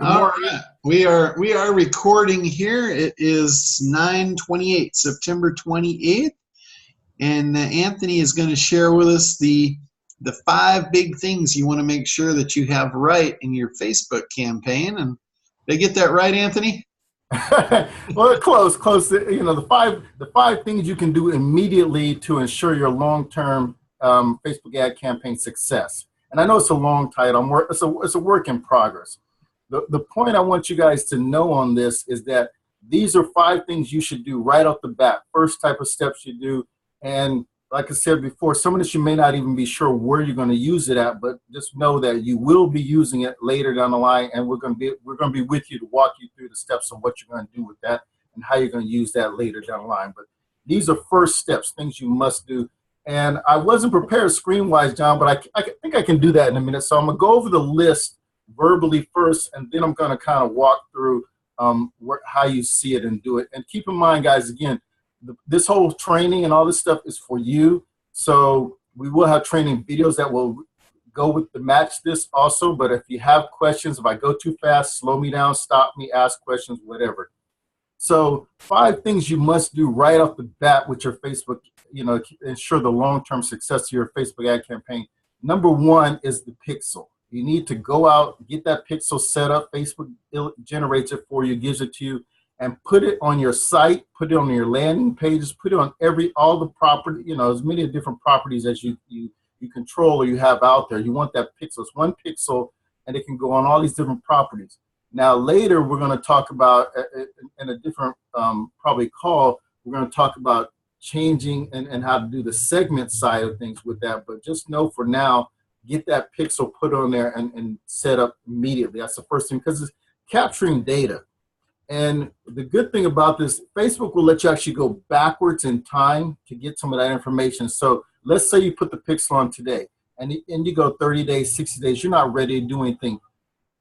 Good All morning. right, we are recording here. It is 9/28, September 28th, and Anthony is going to share with us the 5 big things you want to make sure that you have right in your Facebook campaign. And did I get that right, Anthony? Well, close. You know, the five things you can do immediately to ensure your long-term Facebook ad campaign success. And I know it's a long title. It's a work in progress. The point I want you guys to know on this is that these are 5 things you should do right off the bat. First type of steps you do. And like I said before, some of this you may not even be sure where you're going to use it at, but just know that you will be using it later down the line, and we're going to be with you to walk you through the steps of what you're going to do with that and how you're going to use that later down the line. But these are first steps, things you must do. And I wasn't prepared screen-wise, John, but I think I can do that in a minute. So I'm going to go over the list verbally first, and then I'm going to kind of walk through how you see it and do it. And keep in mind, guys, again, this whole training and all this stuff is for you. So we will have training videos that will go with the match this also. But if you have questions, if I go too fast, slow me down, stop me, ask questions, whatever. So 5 things you must do right off the bat with your Facebook, ensure the long-term success of your Facebook ad campaign. Number 1 is the pixel. You need to go out, get that pixel set up. Facebook generates it for you, gives it to you, and put it on your site, put it on your landing pages, put it on all the property, as many different properties as you control or you have out there. You want that pixel. It's 1 pixel, and it can go on all these different properties. Now, later, we're going to talk about, in a different probably call, we're going to talk about changing and how to do the segment side of things with that. But just know for now, get that pixel put on there and set up immediately. That's the first thing, because it's capturing data. And the good thing about this, Facebook will let you actually go backwards in time to get some of that information. So let's say you put the pixel on today, and you go 30 days, 60 days, you're not ready to do anything.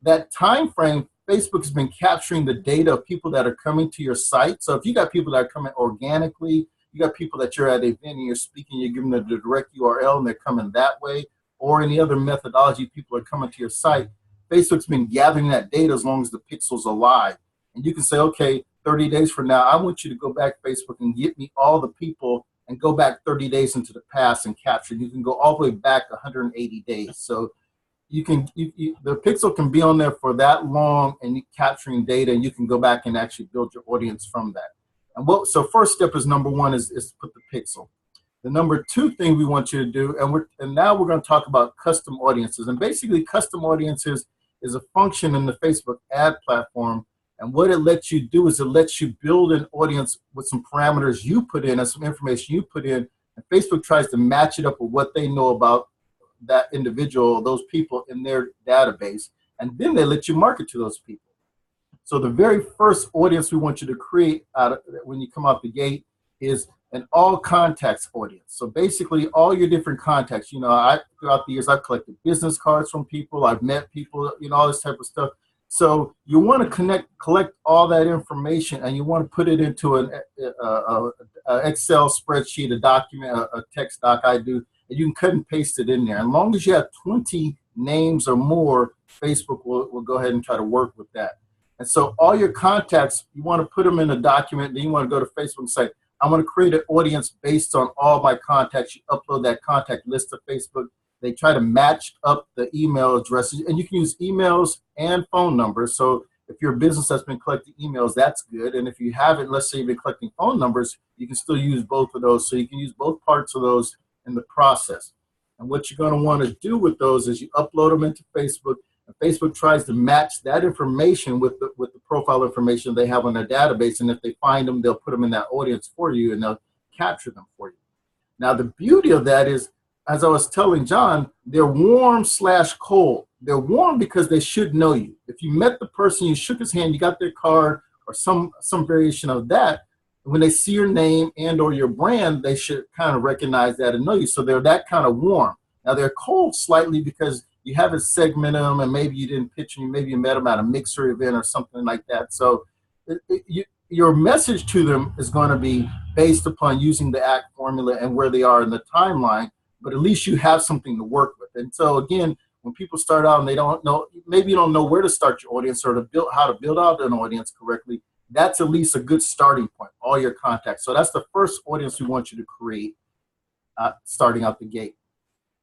That time frame, Facebook has been capturing the data of people that are coming to your site. So if you got people that are coming organically, you got people that you're at an event and you're speaking, you're giving them the direct URL and they're coming that way, or any other methodology, people are coming to your site. Facebook's been gathering that data as long as the pixel's alive. And you can say, okay, 30 days from now, I want you to go back to Facebook and get me all the people and go back 30 days into the past and capture. You can go all the way back 180 days. So the pixel can be on there for that long and you're capturing data, and you can go back and actually build your audience from that. And so first step is number 1 is to put the pixel. The number 2 thing we want you to do, and now we're going to talk about custom audiences. And basically, custom audiences is a function in the Facebook ad platform. And what it lets you do is it lets you build an audience with some parameters you put in and some information you put in. And Facebook tries to match it up with what they know about that individual, those people in their database. And then they let you market to those people. So the very first audience we want you to create when you come out the gate is an all contacts audience. So basically all your different contacts, throughout the years, I've collected business cards from people, I've met people, all this type of stuff. So you want to collect all that information, and you want to put it into an Excel spreadsheet, a document, a text doc I do, and you can cut and paste it in there. As long as you have 20 names or more, Facebook will go ahead and try to work with that. And so all your contacts, you want to put them in a document, then you want to go to Facebook and say, I'm going to create an audience based on all my contacts. You upload that contact list to Facebook. They try to match up the email addresses, and you can use emails and phone numbers. So if you're a business that's been collecting emails, that's good. And if you haven't, let's say you've been collecting phone numbers, you can still use both of those. So you can use both parts of those in the process. And what you're going to want to do with those is you upload them into Facebook, and Facebook tries to match that information with the profile information they have on their database. And if they find them, they'll put them in that audience for you, and they'll capture them for you. Now, the beauty of that is, as I was telling John, they're warm/cold. They're warm because they should know you. If you met the person, you shook his hand, you got their card, or some variation of that, when they see your name and or your brand, they should kind of recognize that and know you. So they're that kind of warm. Now, they're cold slightly because you haven't segmented them, and maybe you didn't pitch them, maybe you met them at a mixer event or something like that. So your message to them is going to be based upon using the ACT formula and where they are in the timeline. But at least you have something to work with. And so again, when people start out and they don't know, maybe you don't know where to start your audience or how to build out an audience correctly, that's at least a good starting point, all your contacts. So that's the first audience we want you to create starting out the gate.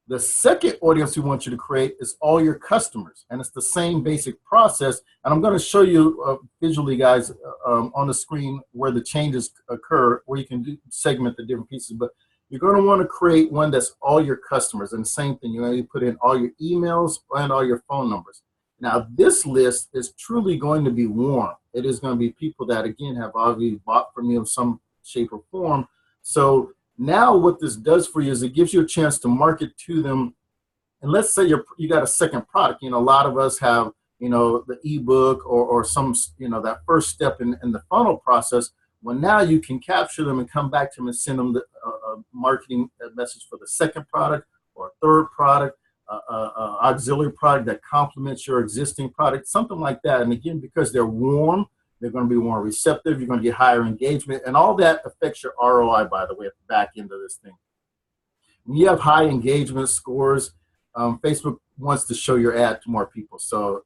The second audience we want you to create is all your customers, and it's the same basic process. And I'm going to show you visually, guys, on the screen where the changes occur, where you can segment the different pieces. But you're going to want to create one that's all your customers, and the same thing, you know, you put in all your emails and all your phone numbers. Now, this list is truly going to be warm. It is going to be people that, again, have already bought from you in some shape or form. So now what this does for you is it gives you a chance to market to them. And let's say you got a second product. You know, a lot of us have, you know, the ebook or some, you know, that first step in the funnel process. Well, now you can capture them and come back to them and send them the marketing message for the second product or a third product, auxiliary product that complements your existing product, something like that. And again, because they're warm, they're going to be more receptive. You're going to get higher engagement, and all that affects your ROI, by the way, at the back end of this thing. When you have high engagement scores, Facebook wants to show your ad to more people. So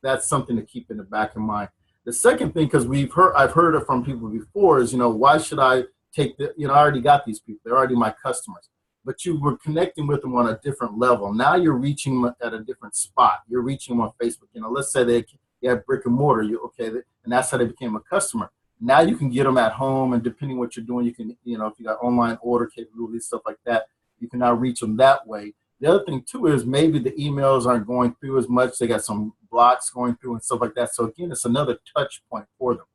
that's something to keep in the back of mind. The second thing, because I've heard it from people before, is, you know, why should I take I already got these people. They're already my customers. But you were connecting with them on a different level. Now you're reaching them at a different spot. You're reaching them on Facebook. You know, let's say they have brick and mortar. And that's how they became a customer. Now you can get them at home, and depending what you're doing, you can, you know, if you got online order capabilities, stuff like that, you can now reach them that way. The other thing too is maybe the emails aren't going through as much. They got some blocks going through and stuff like that. So again, it's another touch point for them.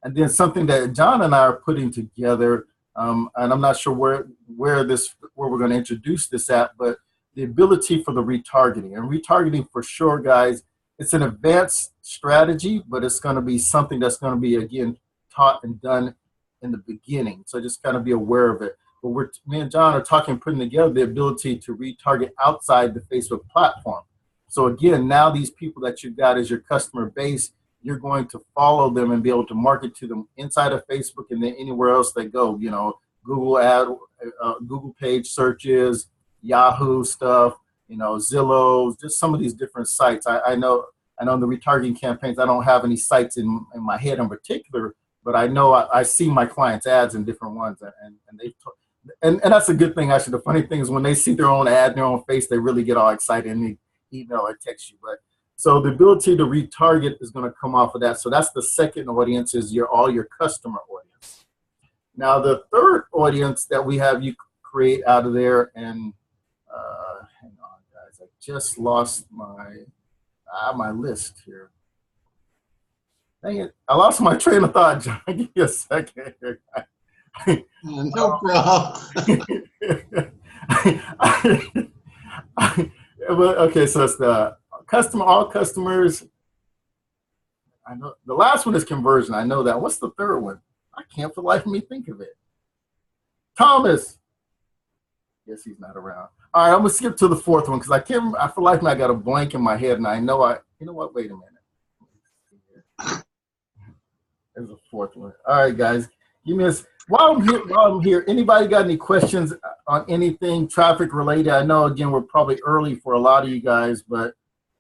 And then something that John and I are putting together, and I'm not sure where we're going to introduce this at, but the ability for the retargeting. And retargeting, for sure, guys, it's an advanced strategy, but it's going to be something that's going to be, again, taught and done in the beginning. So just kind of be aware of it. But me and John are putting together the ability to retarget outside the Facebook platform. So again, now these people that you've got as your customer base, you're going to follow them and be able to market to them inside of Facebook and then anywhere else they go. You know, Google page searches, Yahoo stuff, you know, Zillow, just some of these different sites. I know in the retargeting campaigns, I don't have any sites in my head in particular, but I know I see my clients' ads in different ones, and that's a good thing. Actually, the funny thing is when they see their own ad in their own face, they really get all excited and they email or text you. But so the ability to retarget is going to come off of that. So that's the second audience, is all your customer audience. Now the third audience that we have you create out of there, and hang on, guys, I just lost my list here. Dang it, I lost my train of thought, John. Give me a second here. No problem. Okay, so it's the all customers. I know the last one is conversion. I know that. What's the third one? I can't for the life of me think of it. Thomas. Guess he's not around. All right, I'm gonna skip to the fourth one because I can't. I feel like I got a blank in my head, and I know You know what? Wait a minute. There's a fourth one. All right, guys, give me this. While I'm here, anybody got any questions on anything traffic related? I know, again, we're probably early for a lot of you guys, but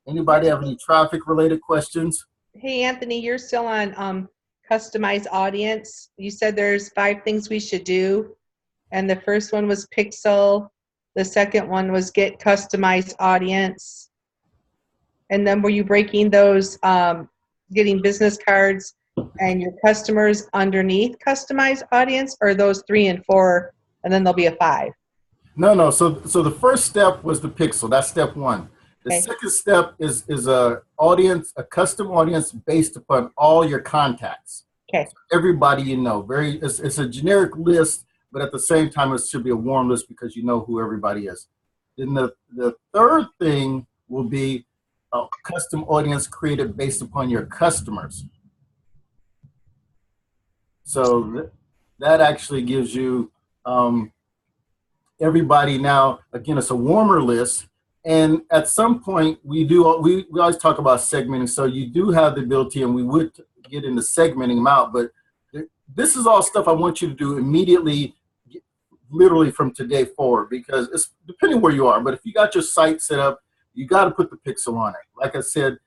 anybody have any traffic related questions? Hey, Anthony, you're still on customized audience. You said there's 5 things we should do, and the first one was pixel. The second one was get customized audience. And then were you breaking those, getting business cards and your customers underneath customized audience, or those 3 and 4, and then there'll be a 5? No. So the first step was the pixel. That's step 1. The second step is a custom audience based upon all your contacts. Okay. So everybody you know. It's a generic list, but at the same time, it should be a warm list because you know who everybody is. Then the third thing will be a custom audience created based upon your customers. So that actually gives you everybody. Now, again, it's a warmer list. And at some point, we always talk about segmenting. So you do have the ability, and we would get into segmenting them out. But this is all stuff I want you to do immediately, literally from today forward, because it's depending where you are. But if you got your site set up, you got to put the pixel on it. Like I said,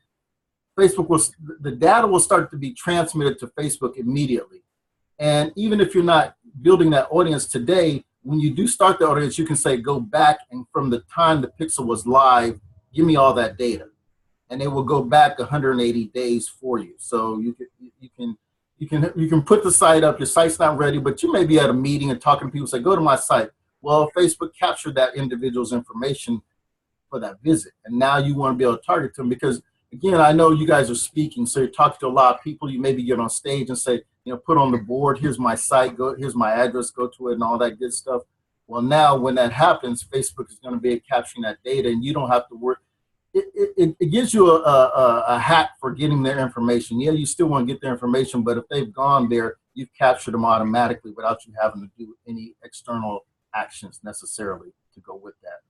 the data will start to be transmitted to Facebook immediately. And even if you're not building that audience today, when you do start the audience, you can say, go back, and from the time the pixel was live, give me all that data. And it will go back 180 days for you. So you can put the site up. Your site's not ready, but you may be at a meeting and talking to people, say, go to my site. Well, Facebook captured that individual's information for that visit. And now you want to be able to target them because, again, I know you guys are speaking, so you're talking to a lot of people. You maybe get on stage and say, put on the board, here's my site, here's my address, go to it, and all that good stuff. Well, now when that happens, Facebook is going to be capturing that data, and you don't have to work. It gives you a hack for getting their information. Yeah, you still want to get their information, but if they've gone there, you've captured them automatically without you having to do any external actions necessarily to go with that.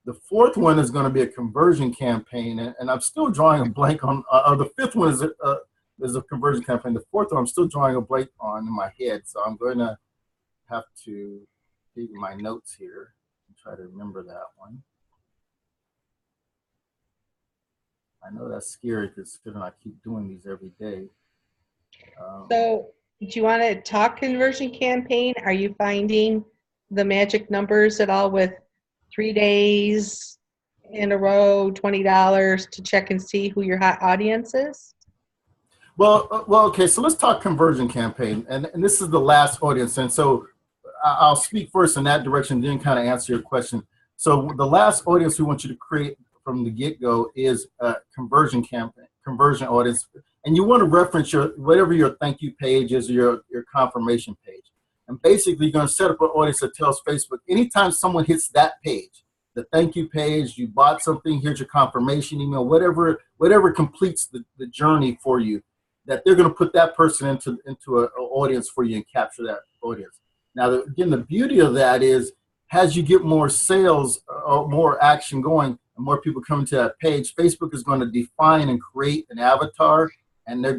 The fourth one is going to be a conversion campaign, and I'm still drawing a blank on. The fifth one is a conversion campaign. The fourth one I'm still drawing a blank on in my head, so I'm going to have to dig my notes here and try to remember that one. I know that's scary because I keep doing these every day. So, do you want to talk conversion campaign? Are you finding the magic numbers at all with 3 days in a row, $20 to check and see who your hot audience is? Well, okay, so let's talk conversion campaign. And this is the last audience. And so I'll speak first in that direction, then kind of answer your question. So the last audience we want you to create from the get-go is a conversion campaign, conversion audience. And you want to reference whatever your thank you page is, your confirmation page. And basically, you're going to set up an audience that tells Facebook, anytime someone hits that page, the thank you page, you bought something, here's your confirmation email, whatever completes the journey for you, that they're going to put that person into an audience for you and capture that audience. Now, again, the beauty of that is, as you get more sales or more action going, and more people coming to that page, Facebook is going to define and create an avatar, and you're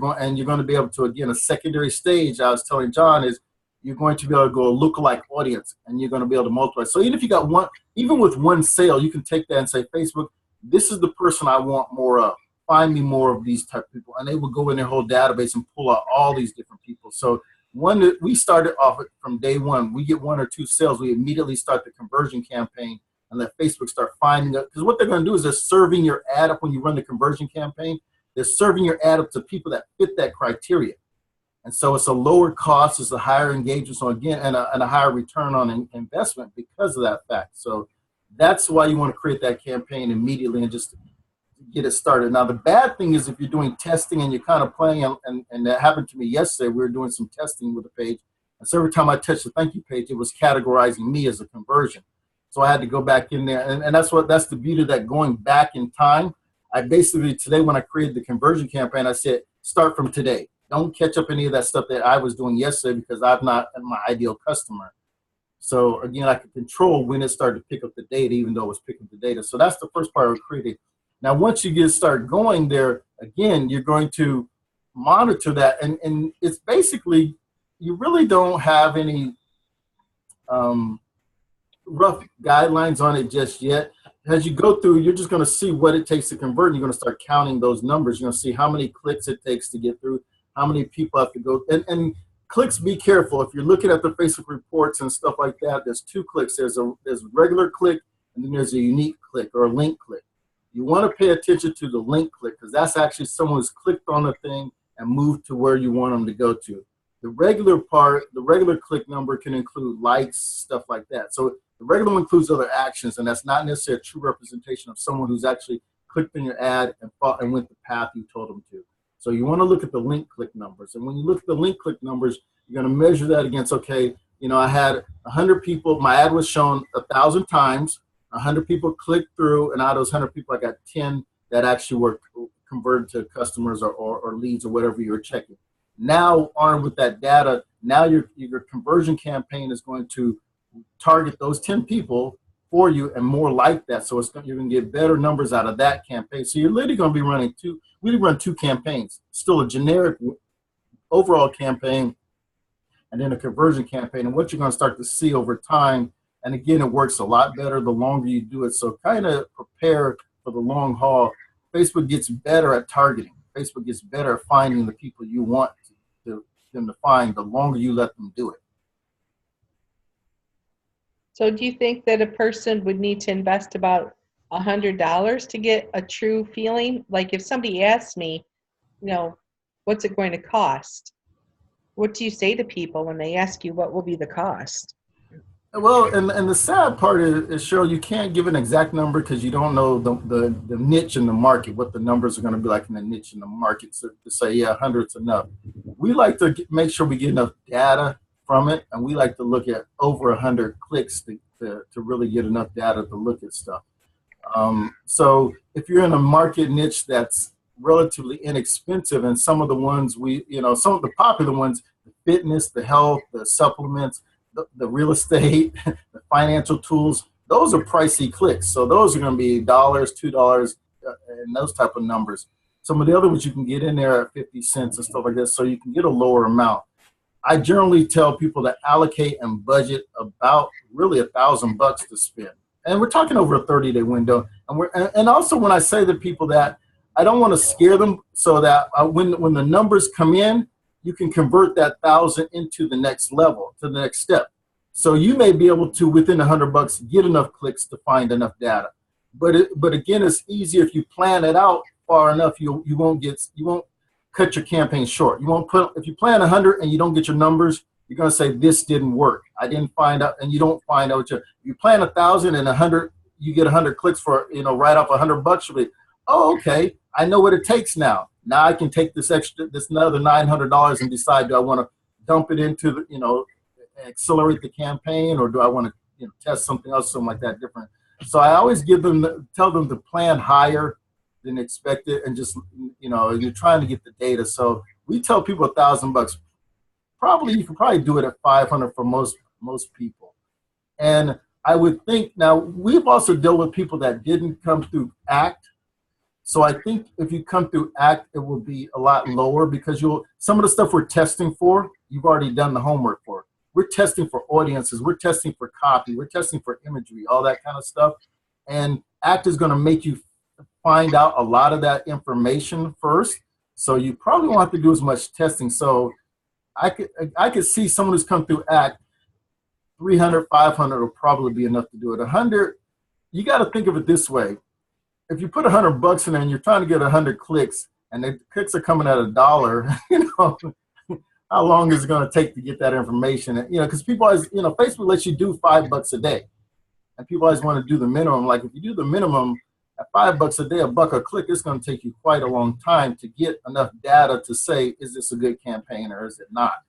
going to be able to, again, a secondary stage. I was telling John is, you're going to be able to go a lookalike audience, and you're going to be able to multiply. So even if you got one, even with one sale, you can take that and say, Facebook, this is the person I want more of. Find me more of these type of people. And they will go in their whole database and pull out all these different people. So we started off from day one. We get 1 or 2 sales, we immediately start the conversion campaign and let Facebook start finding it. Because what they're going to do is they're serving your ad up when you run the conversion campaign. They're serving your ad up to people that fit that criteria. And so it's a lower cost, it's a higher engagement, so again, and a higher return on investment because of that fact. So that's why you want to create that campaign immediately and just get it started. Now, the bad thing is if you're doing testing and you're kind of playing, and that happened to me yesterday, we were doing some testing with the page, and so every time I touched the thank you page, it was categorizing me as a conversion. So I had to go back in there, and that's the beauty of that, going back in time. I basically, today when I created the conversion campaign, I said, start from today. Don't catch up any of that stuff that I was doing yesterday because I'm not my ideal customer. So again, I could control when it started to pick up the data, even though it was picking up the data. So that's the first part of creating. Now, once you start going there, again, you're going to monitor that. And it's basically, you really don't have any rough guidelines on it just yet. As you go through, you're just going to see what it takes to convert. You're going to start counting those numbers. You're going to see how many clicks it takes to get through, how many people have to go. And clicks, be careful. If you're looking at the Facebook reports and stuff like that, there's 2 clicks. There's a regular click, and then there's a unique click or a link click. You want to pay attention to the link click because that's actually someone who's clicked on the thing and moved to where you want them to go to. The regular click number can include likes, stuff like that. So the regular one includes other actions, and that's not necessarily a true representation of someone who's actually clicked on your ad and went the path you told them to. So you want to look at the link click numbers. And when you look at the link click numbers, you're going to measure that against, okay, I had 100 people, my ad was shown 1,000 times, 100 people clicked through, and out of those 100 people, I got 10 that actually were converted to customers or leads or whatever you were checking. Now, armed with that data, now your conversion campaign is going to target those 10 people for you and more like that. So you're going to get better numbers out of that campaign. So you're literally going to be running we run 2 campaigns, still a generic overall campaign and then a conversion campaign. And what you're going to start to see over time, and again, it works a lot better the longer you do it. So kind of prepare for the long haul, Facebook gets better at targeting. Facebook gets better at finding the people you want them to find the longer you let them do it. So do you think that a person would need to invest about $100 to get a true feeling? Like if somebody asks me, what's it going to cost? What do you say to people when they ask you what will be the cost? Well, and the sad part is, Cheryl, you can't give an exact number because you don't know the niche in the market, what the numbers are going to be like in the niche in the market. So to say, yeah, 100's enough. We like to make sure we get enough data from it, and we like to look at over 100 clicks to really get enough data to look at stuff. So if you're in a market niche that's relatively inexpensive, and some of the ones some of the popular ones, the fitness, the health, the supplements, the real estate, the financial tools, those are pricey clicks. So those are going to be $1, $2, and those type of numbers. Some of the other ones you can get in there at 50 cents and stuff like that, so you can get a lower amount. I generally tell people to allocate and budget about really $1,000 to spend. And we're talking over a 30-day window. And also when I say to people that, I don't want to scare them, so that when the numbers come in, you can convert that 1,000 into the next level, to the next step. So you may be able to, within $100, get enough clicks to find enough data. But again, it's easier if you plan it out far enough. You won't cut your campaign short. If you plan 100 and you don't get your numbers, you're going to say this didn't work. I didn't find out, and you don't find out. You plan 1,000 and 100, you get 100 clicks for right off $100. You'll be, oh, okay, I know what it takes now. Now I can take this another $900 and decide, do I want to dump it into accelerate the campaign, or do I want to test something else, something like that different. So I always tell them to plan higher than expected, and just you're trying to get the data. So we tell people $1,000. You can probably do it at 500 for most people. And I would think, now we've also dealt with people that didn't come through ACT. So I think if you come through ACT, it will be a lot lower, because some of the stuff we're testing for, you've already done the homework for. We're testing for audiences, we're testing for copy, we're testing for imagery, all that kind of stuff. And ACT is going to make you find out a lot of that information first. So you probably won't have to do as much testing. So I could see someone who's come through ACT, 300, 500 will probably be enough to do it. 100, you got to think of it this way. If you put $100 in there and you're trying to get 100 clicks, and the clicks are coming at $1, how long is it going to take to get that information? Because people always, Facebook lets you do $5 a day, and people always want to do the minimum. Like if you do the minimum at $5 a day, $1 a click, it's going to take you quite a long time to get enough data to say, is this a good campaign or is it not?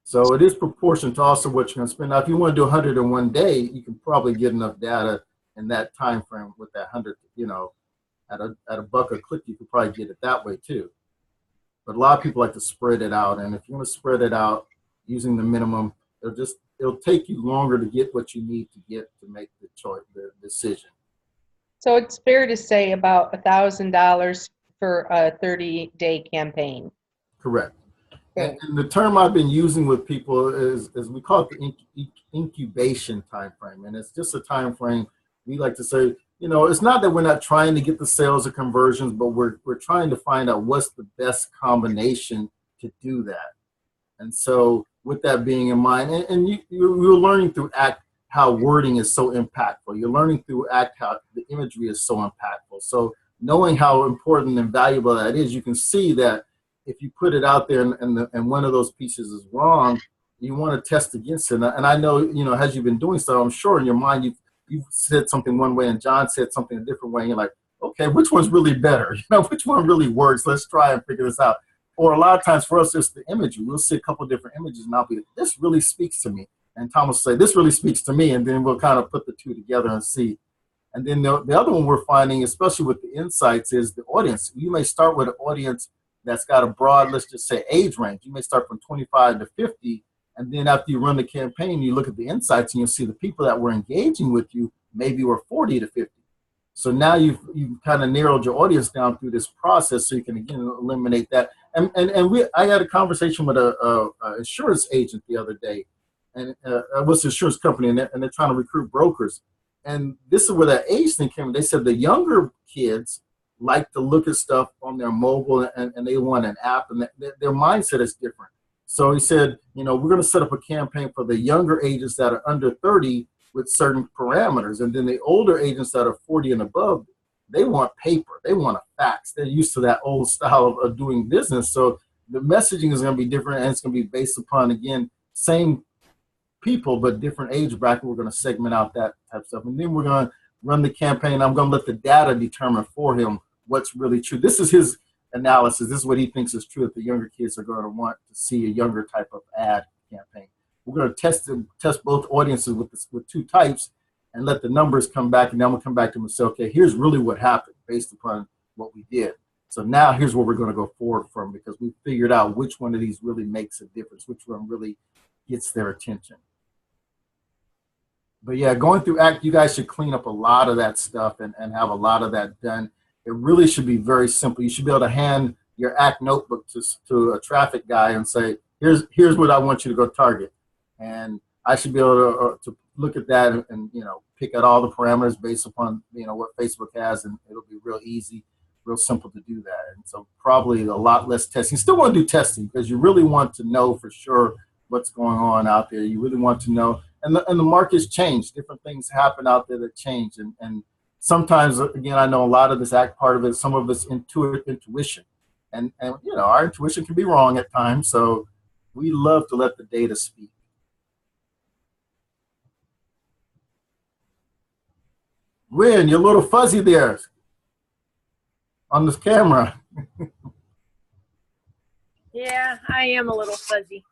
So it is proportional to also what you're going to spend. Now, if you want to do 100 in one day, you can probably get enough data in that time frame with that 100. At $1 a click, you could probably get it that way too. But a lot of people like to spread it out, and if you want to spread it out using the minimum, it'll take you longer to get what you need to get to make the decision. So it's fair to say about $1,000 for a 30-day campaign. Correct. Okay. And the term I've been using with people is we call it the incubation time frame, and it's just a time frame. We like to say, it's not that we're not trying to get the sales or conversions, but we're trying to find out what's the best combination to do that. And so with that being in mind, and you're learning through ACT how wording is so impactful. You're learning through ACT how the imagery is so impactful. So knowing how important and valuable that is, you can see that if you put it out there and one of those pieces is wrong, you want to test against it. And I know, as you've been doing so, I'm sure in your mind you've said something one way and John said something a different way, and you're like, okay, which one's really better? Which one really works? Let's try and figure this out. Or a lot of times for us, it's the imagery. We'll see a couple of different images, and I'll be, this really speaks to me. And Thomas will say, this really speaks to me, and then we'll kind of put the two together and see. And then the other one we're finding, especially with the insights, is the audience. You may start with an audience that's got a broad, let's just say, age range. You may start from 25 to 50, and then after you run the campaign, you look at the insights, and you'll see the people that were engaging with you maybe were 40 to 50. So now you've kind of narrowed your audience down through this process, so you can again eliminate that. I had a conversation with a insurance agent the other day, and what's the insurance company, and they're trying to recruit brokers. And this is where that age thing came in. They said the younger kids like to look at stuff on their mobile, and they want an app, and their mindset is different. So he said, we're going to set up a campaign for the younger agents that are under 30 with certain parameters. And then the older agents that are 40 and above, they want paper. They want a fax. They're used to that old style of doing business. So the messaging is going to be different, and it's going to be based upon, again, same people, but different age bracket. We're going to segment out that type of stuff. And then we're going to run the campaign. I'm going to let the data determine for him what's really true. This is his analysis. This is what he thinks is true, that the younger kids are going to want to see a younger type of ad campaign. We're going to test both audiences with two types and let the numbers come back, and then we'll come back to them and say, okay, here's really what happened based upon what we did. So now here's where we're going to go forward from, because we figured out which one of these really makes a difference, which one really gets their attention. But yeah, going through ACT, you guys should clean up a lot of that stuff and have a lot of that done. It really should be very simple. You should be able to hand your ACT notebook to a traffic guy and say, here's what I want you to go target. And I should be able to look at that and pick out all the parameters based upon what Facebook has, and it'll be real easy, real simple to do that. And so probably a lot less testing. Still want to do testing, because you really want to know for sure what's going on out there. You really want to know, and the market's changed. Different things happen out there that change, and sometimes, again, I know a lot of this ACT part of it, some of it's intuition, and our intuition can be wrong at times. So we love to let the data speak. Win, you're a little fuzzy there on this camera. Yeah, I am a little fuzzy.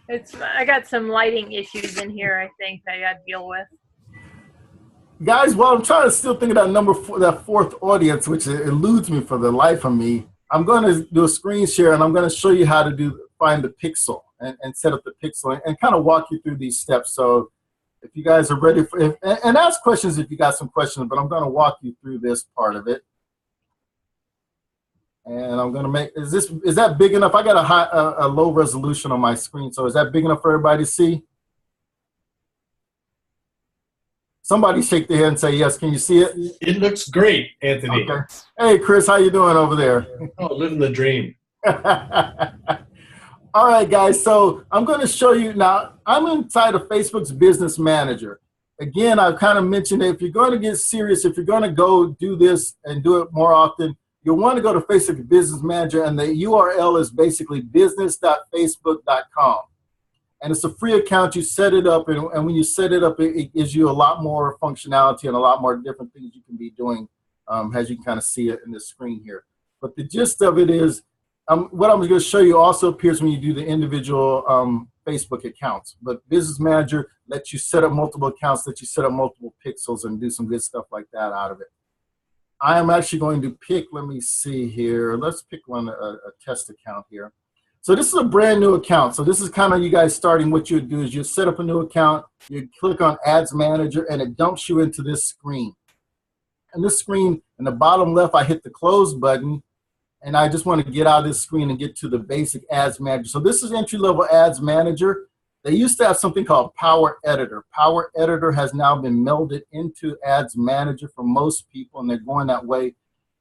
I got some lighting issues in here, I think, that I got to deal with. Guys, while I'm trying to still think of that fourth audience, which eludes me for the life of me, I'm going to do a screen share, and I'm going to show you how to find the pixel and set up the pixel and kind of walk you through these steps. So if you guys are ready and ask questions if you got some questions, but I'm going to walk you through this part of it. And I'm going to make, is that big enough? I got a low resolution on my screen, so is that big enough for everybody to see? Somebody shake their head and say yes. Can you see it? It looks great, Anthony. Okay. Hey, Chris, how you doing over there? Oh, living the dream. All right, guys. So I'm going to show you now. I'm inside of Facebook's Business Manager. Again, I've kind of mentioned that if you're going to get serious, if you're going to go do this and do it more often, you'll want to go to Facebook Business Manager, and the URL is basically business.facebook.com. And it's a free account. You set it up, and when you set it up, it gives you a lot more functionality and a lot more different things you can be doing, as you can kind of see it in the screen here. But the gist of it is, what I'm going to show you also appears when you do the individual Facebook accounts. But Business Manager lets you set up multiple accounts, lets you set up multiple pixels, and do some good stuff like that out of it. I am actually going to pick, let me see here. Let's pick a test account here. So this is a brand new account. So this is kind of you guys starting. What you would do is you set up a new account, you click on Ads Manager, and it dumps you into this screen. And this screen, in the bottom left, I hit the close button, and I just want to get out of this screen and get to the basic Ads Manager. So this is entry-level Ads Manager. They used to have something called Power Editor. Power Editor has now been melded into Ads Manager for most people, and they're going that way.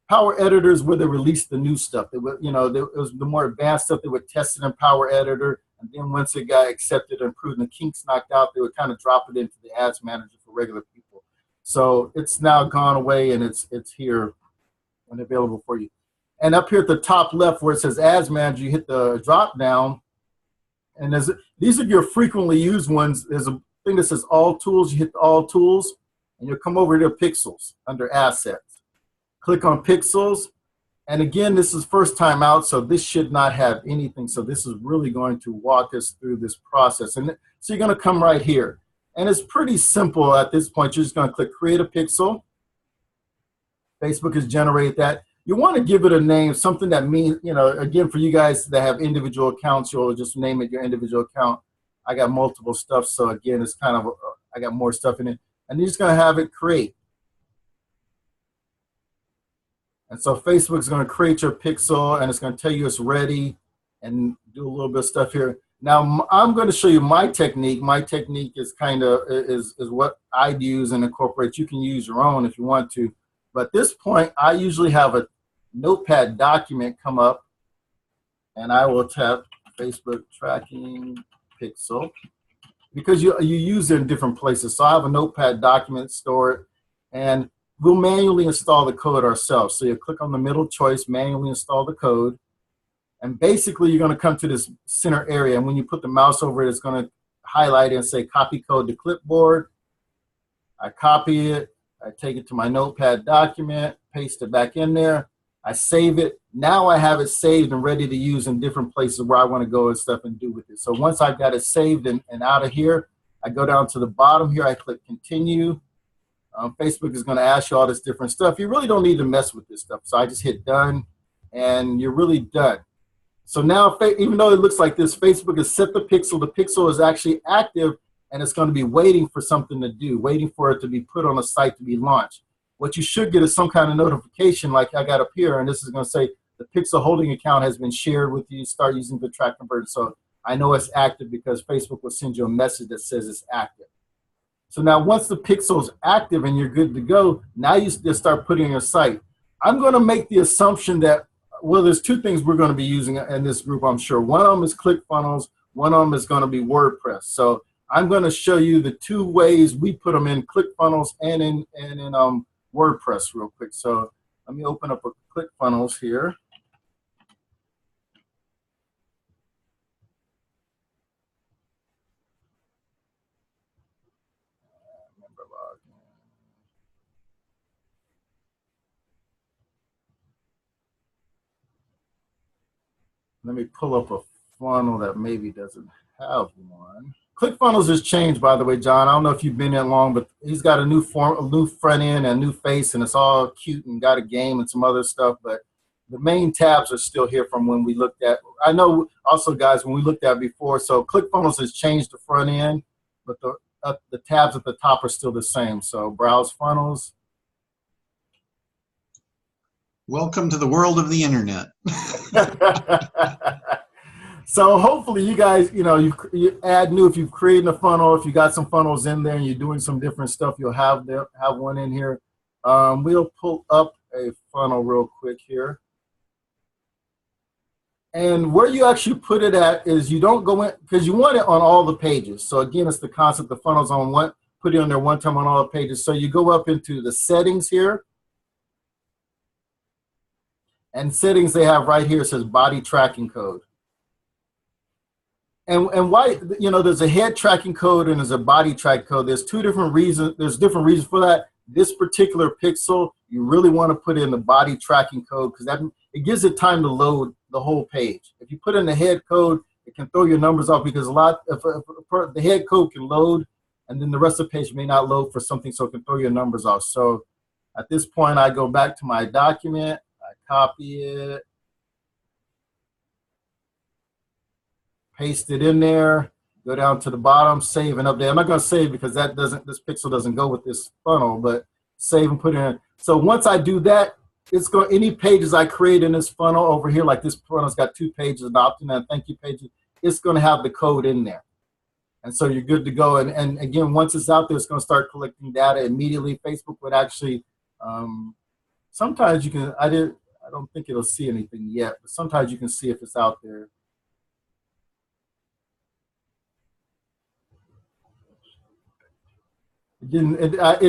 Power Editor is where they release the new stuff. It was the more advanced stuff. They would test it in Power Editor, and then once it got accepted and approved and the kinks knocked out, they would kind of drop it into the Ads Manager for regular people. So it's now gone away, and it's here and available for you. And up here at the top left where it says Ads Manager, you hit the drop down, and these are your frequently used ones. There's a thing that says All Tools. You hit the All Tools, and you'll come over to Pixels under Assets. Click on Pixels, and again, this is first time out, so this should not have anything. So this is really going to walk us through this process. And so you're going to come right here. And it's pretty simple at this point. You're just going to click Create a Pixel. Facebook has generated that. You want to give it a name, something that means, again, for you guys that have individual accounts, you'll just name it your individual account. I got multiple stuff, so again, it's kind of, I got more stuff in it. And you're just going to have it create. And so Facebook's going to create your pixel, and it's going to tell you it's ready and do a little bit of stuff here. Now I'm going to show you my technique. My technique is kind of is what I use and incorporate. You can use your own if you want to. But at this point, I usually have a notepad document come up, and I will tap Facebook tracking pixel because you use it in different places. So I have a notepad document, store it, and we'll manually install the code ourselves. So you click on the middle choice, manually install the code. And basically, you're going to come to this center area. And when you put the mouse over it, it's going to highlight it and say copy code to clipboard. I copy it. I take it to my notepad document, paste it back in there. I save it. Now I have it saved and ready to use in different places where I want to go and stuff and do with it. So once I've got it saved and out of here, I go down to the bottom here. I click continue. Facebook is going to ask you all this different stuff. You really don't need to mess with this stuff. So I just hit done, and you're really done. So now, even though it looks like this, Facebook has set the pixel. The pixel is actually active, and it's going to be waiting for something to do, waiting for it to be put on a site to be launched. What you should get is some kind of notification like I got up here, and this is going to say the pixel holding account has been shared with you. Start using the track converter. So I know it's active because Facebook will send you a message that says it's active. So now once the pixel is active and you're good to go, now you just start putting in your site. I'm going to make the assumption that, well, there's two things we're going to be using in this group, I'm sure. One of them is ClickFunnels. One of them is going to be WordPress. So I'm going to show you the two ways we put them in ClickFunnels and in WordPress real quick. So let me open up a ClickFunnels here. Let me pull up a funnel that maybe doesn't have one. ClickFunnels has changed, by the way, John. I don't know if you've been in long, but he's got a new front end and a new face, and it's all cute and got a game and some other stuff. But the main tabs are still here from when we looked at. I know also, guys, when we looked at before. So ClickFunnels has changed the front end, but the tabs at the top are still the same. So browse funnels. Welcome to the world of the internet. So hopefully you guys, you add new. If you've created a funnel, if you got some funnels in there and you're doing some different stuff, you'll have one in here. We'll pull up a funnel real quick here. And where you actually put it at is you don't go in, because you want it on all the pages. So again, it's the concept the funnels on one, put it on there one time on all the pages. So you go up into the settings here. And settings they have right here, it says body tracking code. And why, there's a head tracking code and there's a body track code. There's two different reasons. There's different reasons for that. This particular pixel, you really want to put in the body tracking code because it gives it time to load the whole page. If you put in the head code, it can throw your numbers off because the head code can load and then the rest of the page may not load for something, so it can throw your numbers off. So at this point, I go back to my document, I copy it, paste it in there, go down to the bottom, save and update. I'm not going to save because this pixel doesn't go with this funnel, but save and put it in. So once I do that, any pages I create in this funnel over here, like this funnel's got 2 pages, an opt-in and thank you pages, it's going to have the code in there. And so you're good to go. And again, once it's out there, it's going to start collecting data immediately. Facebook would actually, sometimes you can, I don't think it'll see anything yet, but sometimes you can see if it's out there. It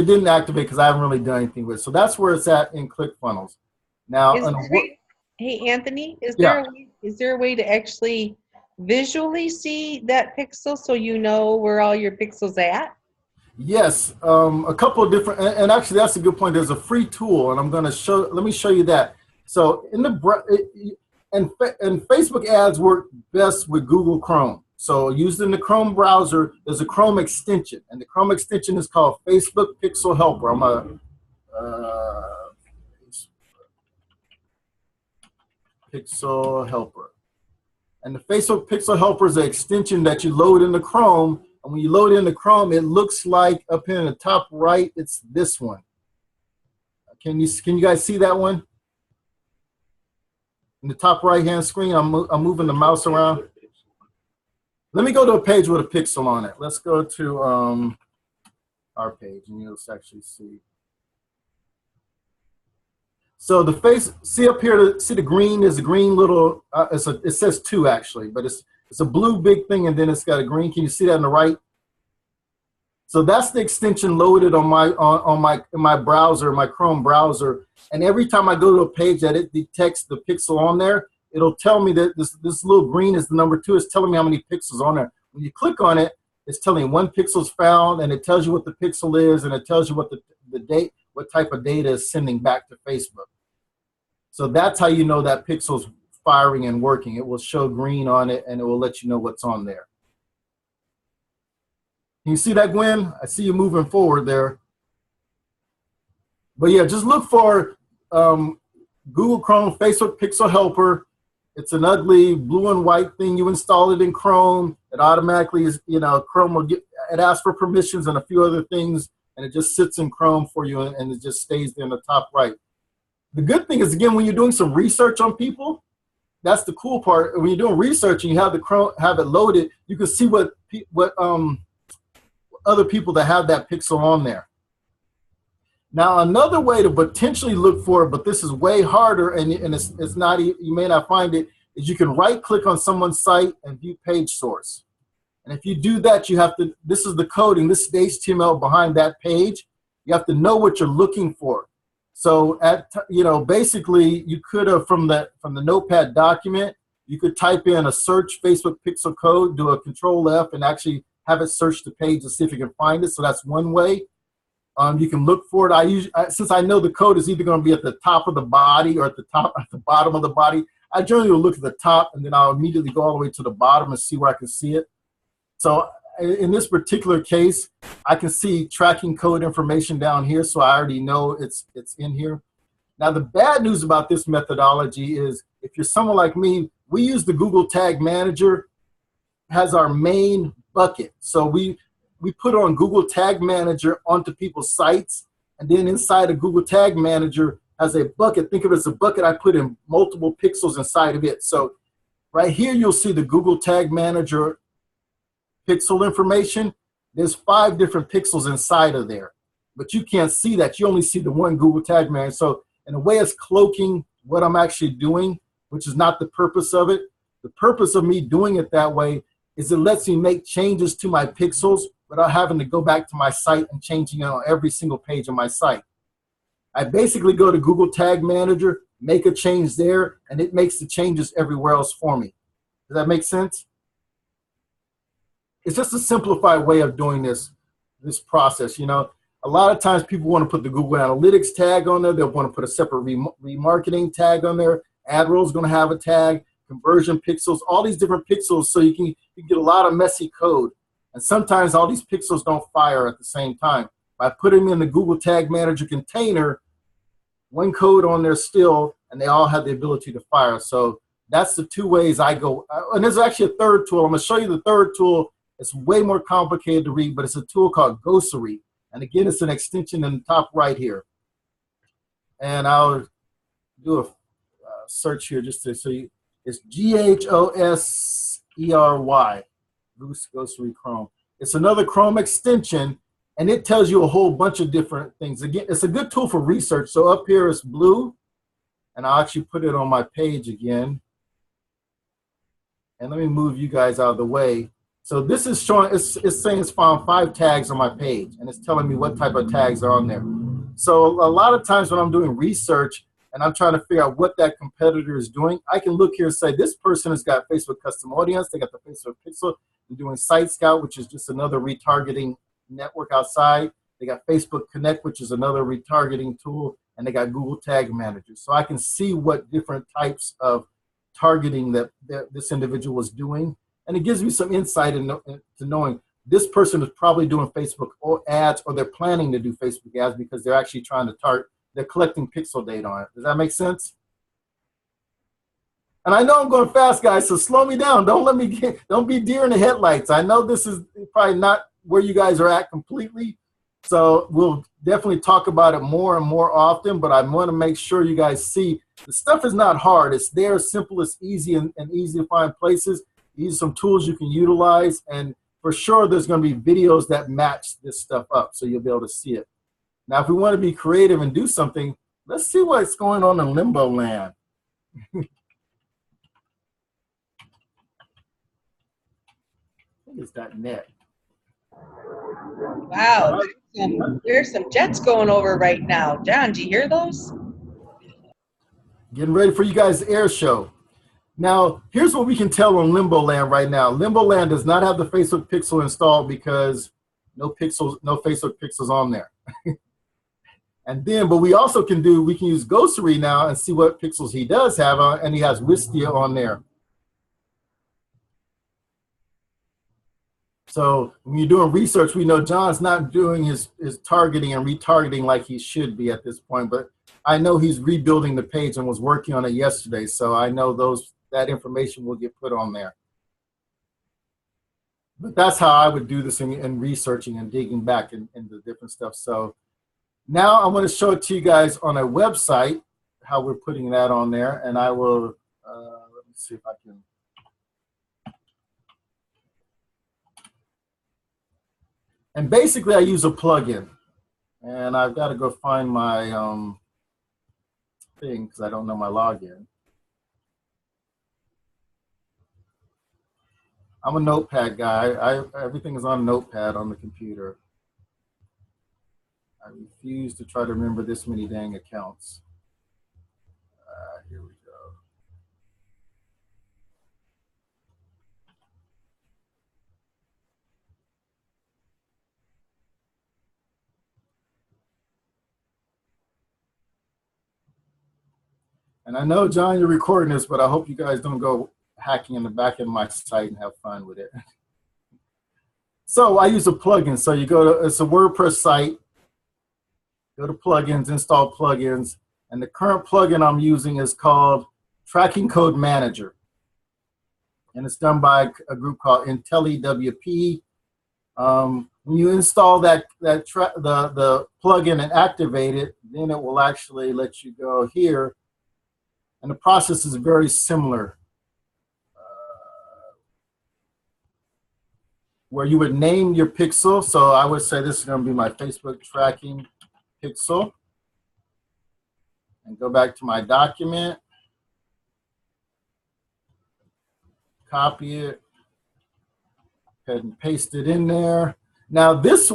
didn't activate because I haven't really done anything with it. So that's where it's at in ClickFunnels. Now, hey Anthony, is there a way to actually visually see that pixel so you know where all your pixels at? Yes, a couple of different, and actually that's a good point. There's a free tool, and I'm going to let me show you that. So and Facebook ads work best with Google Chrome. So using the Chrome browser, there's a Chrome extension, and the Chrome extension is called Facebook Pixel Helper. Pixel Helper. And the Facebook Pixel Helper is an extension that you load into Chrome. And when you load into Chrome, it looks like up here in the top right, it's this one. Can you guys see that one? In the top right-hand screen, I'm moving the mouse around. Let me go to a page with a pixel on it. Let's go to our page, and you'll actually see. So the face, see up here, see the green is a green little, it says 2 actually, but it's a blue big thing, and then it's got a green. Can you see that on the right? So that's the extension loaded on my browser, my Chrome browser. And every time I go to a page that it detects the pixel on there, it'll tell me that this little green is the number 2. It's telling me how many pixels on there. When you click on it, it's telling you 1 pixel's found, and it tells you what the pixel is, and it tells you what the date, what type of data is sending back to Facebook. So that's how you know that pixel's firing and working. It will show green on it, and it will let you know what's on there. Can you see that, Gwen? I see you moving forward there. But yeah, just look for Google Chrome Facebook Pixel Helper. It's an ugly blue and white thing. You install it in Chrome. It automatically is, Chrome will it asks for permissions and a few other things, and it just sits in Chrome for you, and it just stays there in the top right. The good thing is, again, when you're doing some research on people, that's the cool part. When you're doing research and you have the Chrome, have it loaded, you can see what other people that have that pixel on there. Now, another way to potentially look for it, but this is way harder, and it's not, you may not find it, is you can right-click on someone's site and view page source. And if you do that, you have to, this is the coding, this is the HTML behind that page. You have to know what you're looking for. So basically you could have, from the Notepad document, you could type in a search Facebook pixel code, do a Control F, and actually have it search the page to see if you can find it. So that's one way. You can look for it. Since I know the code is either going to be at the top of the body or at the bottom of the body, I generally will look at the top, and then I'll immediately go all the way to the bottom and see where I can see it. So in this particular case, I can see tracking code information down here, so I already know it's in here. Now, the bad news about this methodology is if you're someone like me, we use the Google Tag Manager as our main bucket. So we put on Google Tag Manager onto people's sites, and then inside of Google Tag Manager has a bucket. Think of it as a bucket. I put in multiple pixels inside of it. So right here, you'll see the Google Tag Manager pixel information. There's 5 different pixels inside of there, but you can't see that. You only see the one Google Tag Manager. So in a way, it's cloaking what I'm actually doing, which is not the purpose of it. The purpose of me doing it that way is it lets me make changes to my pixels without having to go back to my site and changing it on every single page of my site. I basically go to Google Tag Manager, make a change there, and it makes the changes everywhere else for me. Does that make sense? It's just a simplified way of doing this process. A lot of times people want to put the Google Analytics tag on there. They'll want to put a separate remarketing tag on there. AdRoll is going to have a tag, conversion pixels, all these different pixels, so you can get a lot of messy code. And sometimes all these pixels don't fire at the same time. By putting them in the Google Tag Manager container, one code on there still, and they all have the ability to fire. So that's the 2 ways I go. And there's actually a third tool. I'm going to show you the third tool. It's way more complicated to read, but it's a tool called Glossary. And again, it's an extension in the top right here. And I'll do a search here just to see. It's Glossary, Glossary Chrome. It's another Chrome extension, and it tells you a whole bunch of different things. Again, it's a good tool for research. So up here is blue, and I'll actually put it on my page again. And let me move you guys out of the way. So this is showing, it's saying it's found 5 tags on my page, and it's telling me what type of tags are on there. So a lot of times when I'm doing research and I'm trying to figure out what that competitor is doing, I can look here and say, this person has got Facebook Custom Audience, they got the Facebook Pixel, they're doing Site Scout, which is just another retargeting network outside. They got Facebook Connect, which is another retargeting tool, and they got Google Tag Manager. So I can see what different types of targeting that this individual was doing. And it gives me some insight into knowing this person is probably doing Facebook ads, or they're planning to do Facebook ads because they're actually trying to target, they're collecting pixel data on it. Does that make sense? And I know I'm going fast, guys, so slow me down. Don't be deer in the headlights. I know this is probably not where you guys are at completely. So we'll definitely talk about it more and more often, but I want to make sure you guys see the stuff is not hard. It's there, simple, it's easy, and easy to find places. These are some tools you can utilize, and for sure there's going to be videos that match this stuff up, so you'll be able to see it. Now, if we want to be creative and do something, let's see what's going on in Limbo Land. I think it's .net. Wow, there's some jets going over right now. John, do you hear those? Getting ready for you guys' air show. Now, here's what we can tell on Limbo Land right now. Limbo Land does not have the Facebook Pixel installed because no Facebook Pixels on there. And then, but we also we can use Ghostery now and see what pixels he does have on, and he has Wistia on there. So when you're doing research, we know John's not doing his targeting and retargeting like he should be at this point, but I know he's rebuilding the page and was working on it yesterday, so I know that information will get put on there. But that's how I would do this in researching and digging back into different stuff. So now I'm going to show it to you guys on a website, how we're putting that on there, and I will, let me see if I can. And basically I use a plugin, and I've got to go find my thing because I don't know my login. I'm a notepad guy. Everything is on notepad on the computer. I refuse to try to remember this many dang accounts. Here we go. And I know, John, you're recording this, but I hope you guys don't go hacking in the back of my site and have fun with it. So I use a plugin. So you go to, it's a WordPress site. Go to plugins, install plugins, and the current plugin I'm using is called Tracking Code Manager, and it's done by a group called IntelliWP. When you install the plugin and activate it, then it will actually let you go here, and the process is very similar, where you would name your pixel. So I would say this is going to be my Facebook tracking pixel, and go back to my document, copy it, go ahead and paste it in there. Now this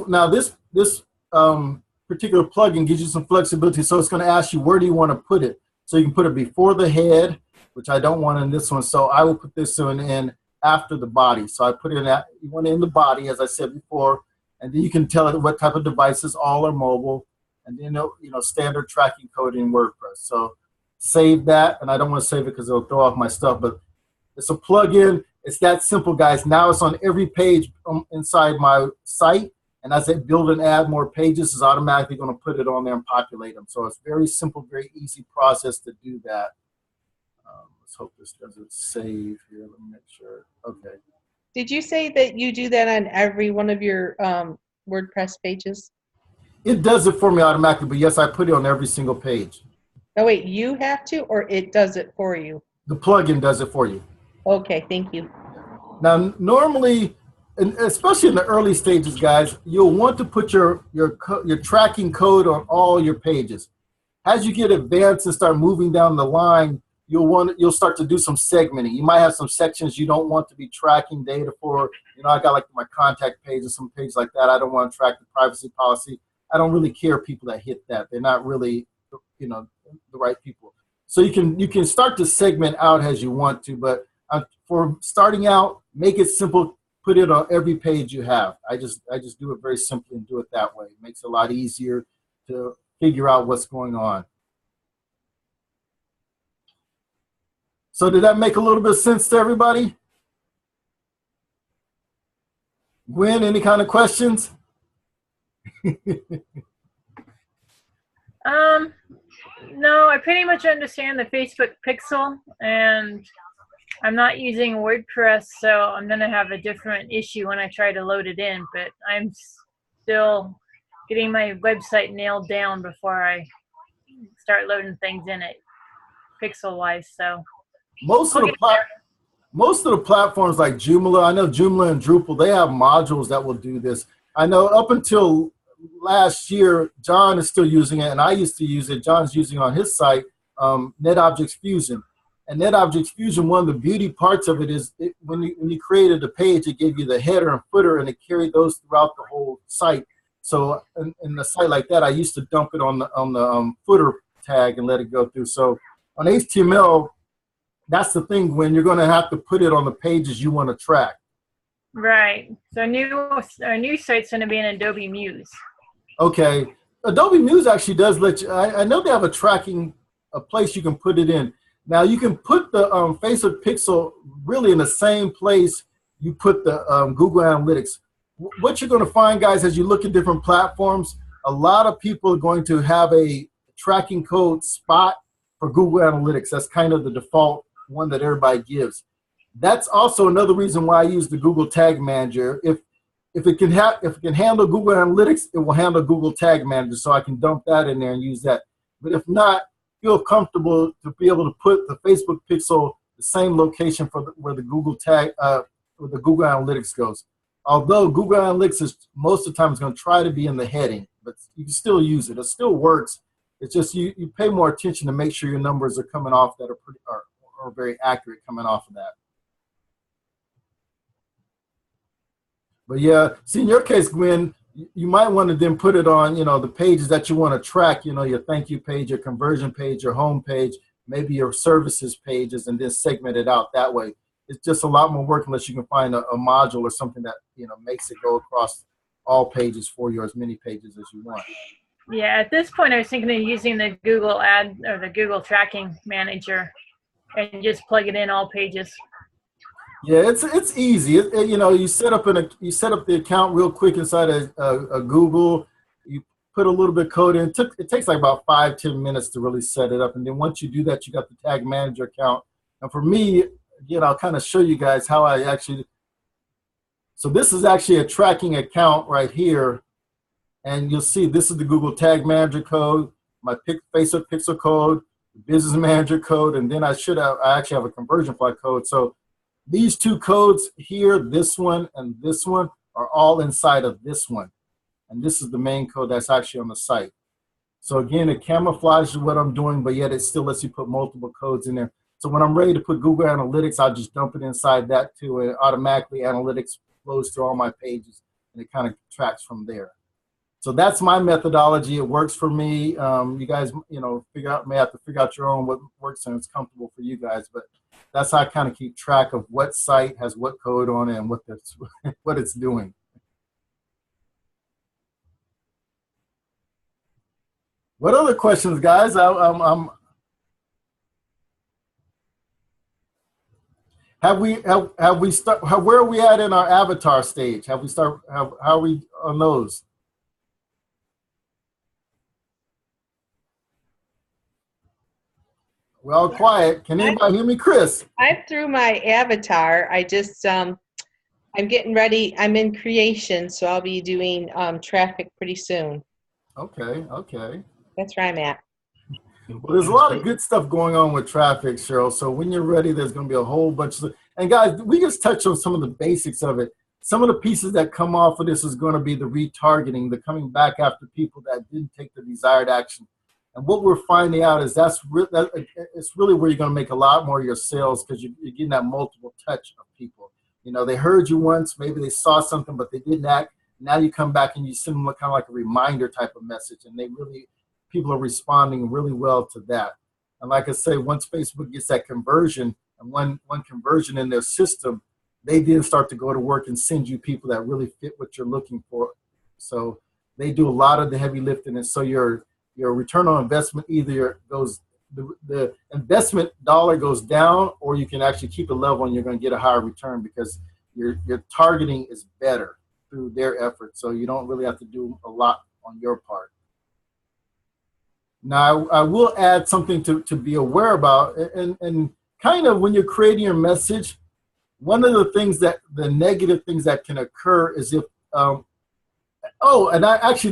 particular plugin gives you some flexibility, so it's going to ask you where do you want to put it. So you can put it before the head, which I don't want in this one, so I will put this one in after the body. So I put it in that, you want it in the body, as I said before, and then you can tell it what type of devices, all are mobile, and then standard tracking code in WordPress. So save that, and I don't want to save it because it'll throw off my stuff, but it's a plugin. It's that simple, guys. Now it's on every page inside my site, and as I build and add more pages, it's automatically going to put it on there and populate them. So it's very simple, very easy process to do that. Let's hope this doesn't save here. Let me make sure. Okay. Did you say that you do that on every one of your WordPress pages? It does it for me automatically, but yes, I put it on every single page. No, wait, you have to, or it does it for you? The plugin does it for you. Okay, thank you. Now, normally, and especially in the early stages, guys, you'll want to put your tracking code on all your pages. As you get advanced and start moving down the line, you'll start to do some segmenting. You might have some sections you don't want to be tracking data for. I got like my contact page and some pages like that. I don't want to track the privacy policy. I don't really care people that hit that. They're not really, the right people. So you can start to segment out as you want to, but for starting out, make it simple. Put it on every page you have. I just do it very simply and do it that way. It makes it a lot easier to figure out what's going on. So did that make a little bit of sense to everybody? Gwen, any kind of questions? No, I pretty much understand the Facebook pixel, and I'm not using WordPress, so I'm going to have a different issue when I try to load it in, but I'm still getting my website nailed down before I start loading things in it pixel-wise. So Most of the Most of the platforms like Joomla, I know Joomla and Drupal, they have modules that will do this. I know up until last year, John is still using it, and I used to use it. John's using it on his site, NetObjects Fusion. And NetObjects Fusion, one of the beauty parts of it is when you created a page, it gave you the header and footer, and it carried those throughout the whole site. So in a site like that, I used to dump it on the footer tag and let it go through. So on HTML, that's the thing, when you're going to have to put it on the pages you want to track. Right. So our new site's going to be in Adobe Muse. Okay. Adobe Muse actually does let you, I know they have a place you can put it in. Now you can put the Facebook Pixel really in the same place you put the Google Analytics. What you're going to find, guys, as you look at different platforms, a lot of people are going to have a tracking code spot for Google Analytics. That's kind of the default one that everybody gives. That's also another reason why I use the Google Tag Manager. If it can handle Google Analytics, it will handle Google Tag Manager, so I can dump that in there and use that. But if not, feel comfortable to be able to put the Facebook Pixel the same location for where the Google Analytics goes. Although Google Analytics is most of the time is going to try to be in the heading, but you can still use it. It still works. It's just you pay more attention to make sure your numbers are coming off that are very accurate coming off of that. But yeah, see, in your case, Gwen, you might want to then put it on, the pages that you want to track, your thank you page, your conversion page, your home page, maybe your services pages, and then segment it out that way. It's just a lot more work unless you can find a module or something that, makes it go across all pages for you, as many pages as you want. Yeah, at this point, I was thinking of using the Google Ad or the Google Tracking Manager and just plug it in all pages. Yeah, it's easy. You set up the account real quick inside a Google. You put a little bit of code in. It takes like about 5-10 minutes to really set it up, and then once you do that, you got the Tag Manager account. And for me, I'll kind of show you guys how I actually. So this is actually a tracking account right here, and you'll see this is the Google Tag Manager code, my Facebook Pixel code, the Business Manager code, and then I actually have a conversion fly code. So these two codes here, this one and this one, are all inside of this one. And this is the main code that's actually on the site. So again, it camouflages what I'm doing, but yet it still lets you put multiple codes in there. So when I'm ready to put Google Analytics, I'll just dump it inside that too, and automatically Analytics flows through all my pages, and it kind of tracks from there. So that's my methodology. It works for me. You guys, may have to figure out your own what works and it's comfortable for you guys, but that's how I kind of keep track of what site has what code on it and what it's doing. What other questions, guys? Where are we at in our avatar stage? How are we on those? We're all quiet. Can anybody hear me, Chris? I'm through my avatar. I just, I'm getting ready. I'm in creation, so I'll be doing traffic pretty soon. Okay. That's where I'm at. Well, there's a lot of good stuff going on with traffic, Cheryl. So when you're ready, there's going to be a whole bunch of, and guys, we just touched on some of the basics of it. Some of the pieces that come off of this is going to be the retargeting, the coming back after people that didn't take the desired action. And what we're finding out is it's really where you're going to make a lot more of your sales, because you're getting that multiple touch of people. They heard you once, maybe they saw something, but they didn't act. Now you come back and you send them kind of like a reminder type of message, and people are responding really well to that. And like I say, once Facebook gets that conversion and one conversion in their system, they then start to go to work and send you people that really fit what you're looking for. So they do a lot of the heavy lifting, and so your return on investment either goes, the investment dollar goes down, or you can actually keep it level and you're going to get a higher return because your targeting is better through their efforts. So you don't really have to do a lot on your part. Now, I will add something to be aware about, and kind of when you're creating your message, one of the negative things that can occur is if,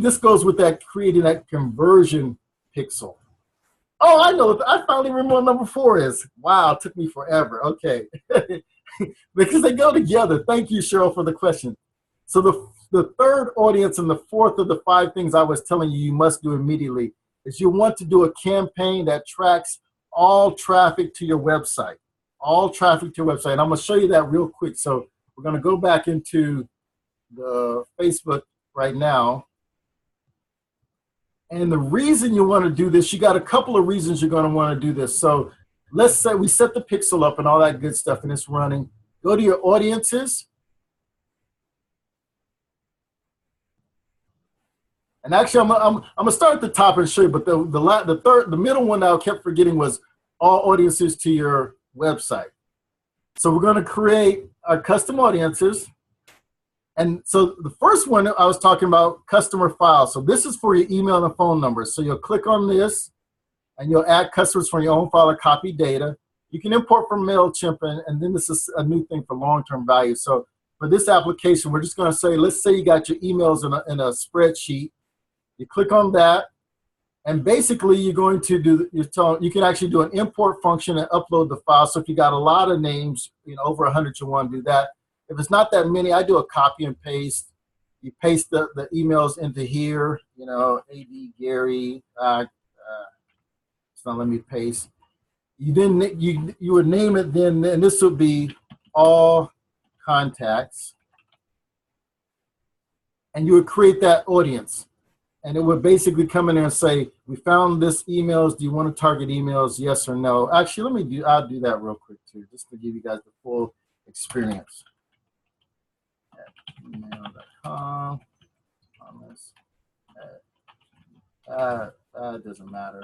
this goes with that, creating that conversion pixel. Oh, I know, I finally remember what number 4 is. Wow, it took me forever. Okay. because they go together. Thank you, Cheryl, for the question. So the third audience and the fourth of the 5 things I was telling you must do immediately is you want to do a campaign that tracks all traffic to your website. All traffic to your website. And I'm going to show you that real quick. So we're going to go back into the Facebook right now. And the reason you want to do this, you got a couple of reasons you're going to want to do this. So let's say we set the pixel up and all that good stuff and it's running. Go to your audiences. And actually, I'm going to start at the top and show you, but the middle one that I kept forgetting was all audiences to your website. So we're going to create our custom audiences. And so the first one I was talking about, customer files. So this is for your email and phone numbers. So you'll click on this and you'll add customers from your own file or copy data. You can import from MailChimp, and then this is a new thing for long-term value. So for this application, we're just going to say, let's say you got your emails in a spreadsheet. You click on that, and basically you're going to do, you can actually do an import function and upload the file. So if you got a lot of names, over 100, you want to do that. If it's not that many, I do a copy and paste. You paste the emails into here, AD Gary, it's not letting me paste. You then you would name it then, and this would be all contacts. And you would create that audience. And it would basically come in there and say, we found this emails. Do you want to target emails? Yes or no? Actually, I'll do that real quick too, just to give you guys the full experience. Email.com. That doesn't matter.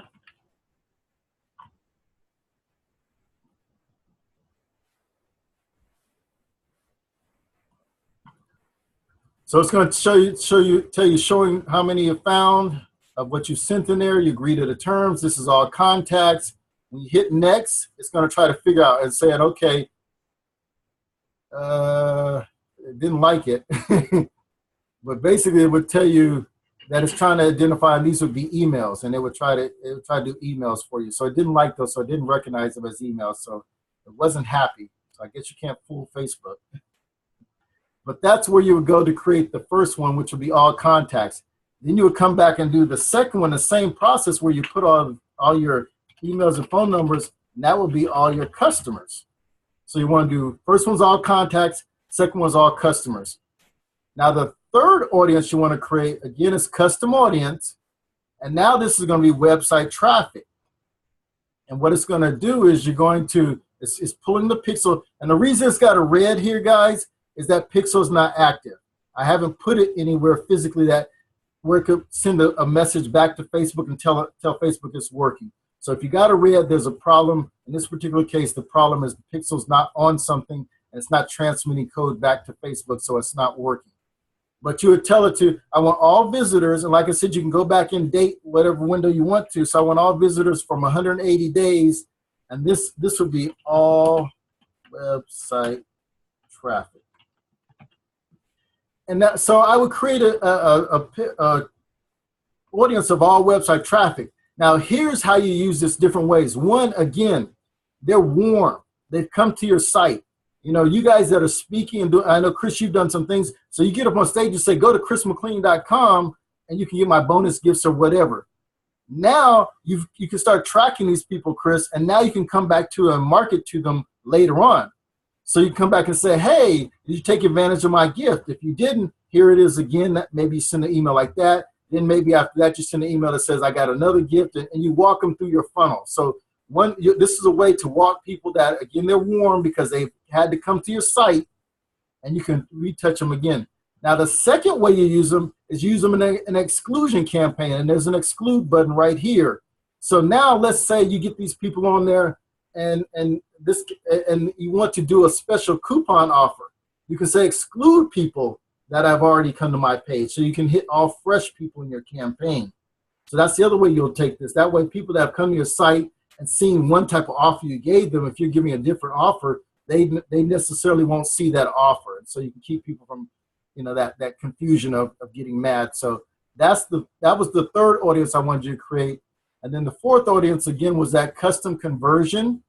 So it's going to tell you showing how many you found of what you sent in there. You agree to the terms. This is all contacts. When you hit next, it's going to try to figure out and say, okay, it didn't like it. But basically it would tell you that it's trying to identify, and these would be emails, and it would try to do emails for you. So it didn't like those, so it didn't recognize them as emails. So it wasn't happy. So I guess you can't fool Facebook. But that's where you would go to create the first one, which would be all contacts. Then you would come back and do the second one, the same process where you put all your emails and phone numbers, and that would be all your customers. So you want to do, first one's all contacts, second one's all customers. Now the third audience you want to create, again, is custom audience. And now this is going to be website traffic. And what it's going to do is you're going to, it's pulling the pixel. And the reason it's got a red here, guys, is that pixel is not active. I haven't put it anywhere physically that where it could send a message back to Facebook and tell Facebook it's working. So if you got a red, there's a problem. In this particular case, the problem is the pixel's not on something and it's not transmitting code back to Facebook, so it's not working. But you would tell it to, I want all visitors, and like I said, you can go back and date whatever window you want to. So I want all visitors from 180 days, and this would be all website traffic. And that, so I would create a audience of all website traffic. Now here's how you use this different ways. One, again, they're warm. They've come to your site. You guys that are speaking, and I know, Chris, you've done some things. So you get up on stage and say, go to chrismclean.com and you can get my bonus gifts or whatever. Now you can start tracking these people, Chris, and now you can come back to and market to them later on. So you come back and say, hey, did you take advantage of my gift? If you didn't, here it is again. That maybe you send an email like that. Then maybe after that, you send an email that says, I got another gift, and you walk them through your funnel. So this is a way to walk people that, again, they're warm because they've had to come to your site, and you can retouch them again. Now, the second way you use them is use them in an exclusion campaign, and there's an exclude button right here. So now let's say you get these people on there, and you want to do a special coupon offer. You can say exclude people that have already come to my page, so you can hit all fresh people in your campaign. So that's the other way you'll take this. That way people that have come to your site and seen one type of offer you gave them, if you're giving a different offer, they necessarily won't see that offer. And so you can keep people from, that confusion of getting mad. So that was the third audience I wanted you to create. And then the fourth audience, again, was that custom conversion.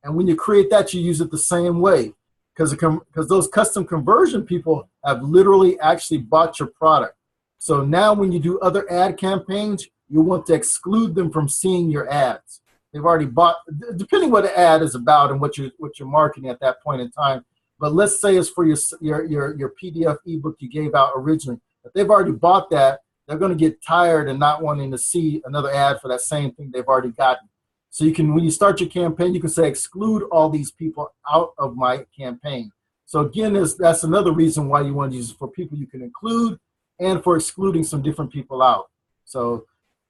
And when you create that, you use it the same way. because those custom conversion people have literally actually bought your product. So now when you do other ad campaigns, you want to exclude them from seeing your ads. They've already bought, depending what the ad is about and what you're marketing at that point in time. But let's say it's for your PDF ebook you gave out originally. If they've already bought that, they're going to get tired and not wanting to see another ad for that same thing they've already gotten. So you can, when you start your campaign, you can say exclude all these people out of my campaign. So again, that's another reason why you want to use it, for people you can include and for excluding some different people out. So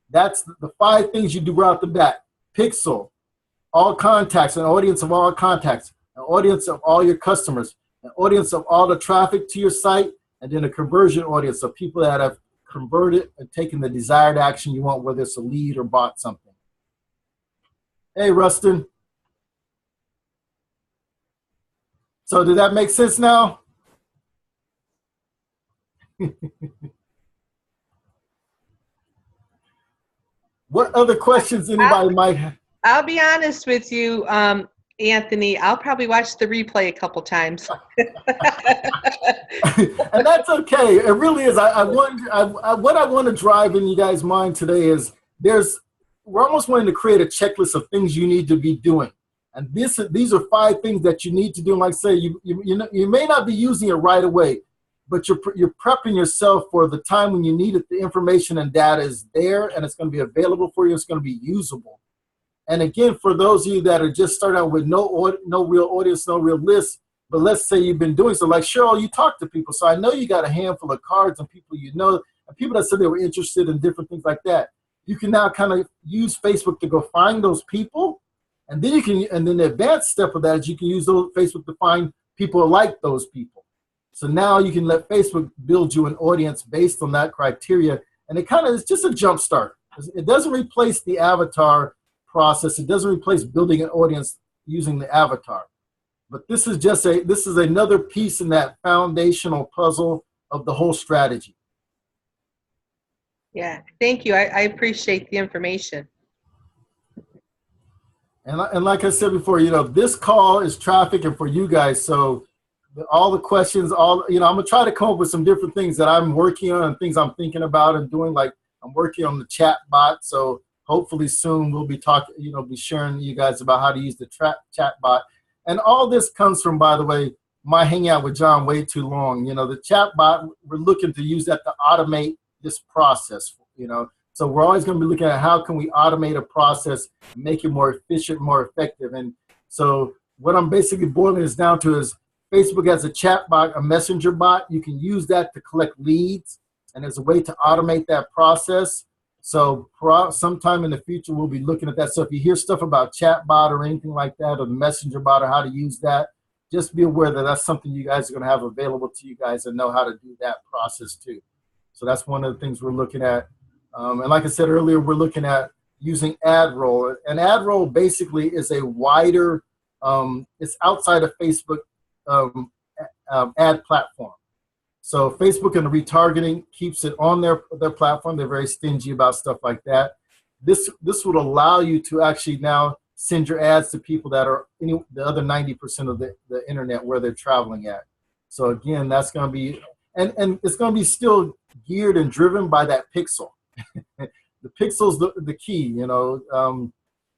that's the 5 things you do right off the bat. Pixel, all contacts, an audience of all contacts, an audience of all your customers, an audience of all the traffic to your site, and then a conversion audience of people that have converted and taken the desired action you want, whether it's a lead or bought something. Hey, Rustin. So did that make sense now? What other questions anybody might have? I'll be honest with you, Anthony. I'll probably watch the replay a couple times. And that's okay. It really is. What I want to drive in you guys' mind today is we're almost wanting to create a checklist of things you need to be doing. And these are 5 things that you need to do. And like I say, you may not be using it right away, but you're prepping yourself for the time when you need it. The information and data is there, and it's going to be available for you. It's going to be usable. And again, for those of you that are just starting out with no real audience, no real list, but let's say you've been doing so, like Cheryl, you talk to people. So I know you got a handful of cards and people you know, and people that said they were interested in different things like that. You can now kind of use Facebook to go find those people. And then then the advanced step of that is you can use Facebook to find people like those people. So now you can let Facebook build you an audience based on that criteria. And it's just a jump start. It doesn't replace the avatar process. It doesn't replace building an audience using the avatar. But this is another piece in that foundational puzzle of the whole strategy. Yeah, thank you. I appreciate the information. And like I said before, this call is traffic and for you guys. So all the questions, I'm gonna try to come up with some different things that I'm working on and things I'm thinking about and doing. Like I'm working on the chat bot. So hopefully soon we'll be talking, be sharing you guys about how to use the chat bot. And all this comes from, by the way, my hanging out with John way too long. The chat bot, we're looking to use that to automate this process, So we're always going to be looking at how can we automate a process, make it more efficient, more effective. And so what I'm basically boiling this down to is Facebook has a chat bot, a messenger bot. You can use that to collect leads, and there's a way to automate that process. So sometime in the future, we'll be looking at that. So if you hear stuff about chat bot or anything like that, or the messenger bot or how to use that, just be aware that that's something you guys are going to have available to you guys and know how to do that process too. So that's one of the things we're looking at. And like I said earlier, we're looking at using ad roll. And ad roll basically is a wider, it's outside of Facebook ad platform. So Facebook and the retargeting keeps it on their platform. They're very stingy about stuff like that. This would allow you to actually now send your ads to people that are the other 90% of the internet where they're traveling at. So again, that's going to be, and it's going to be still geared and driven by that pixel. The pixel's the key,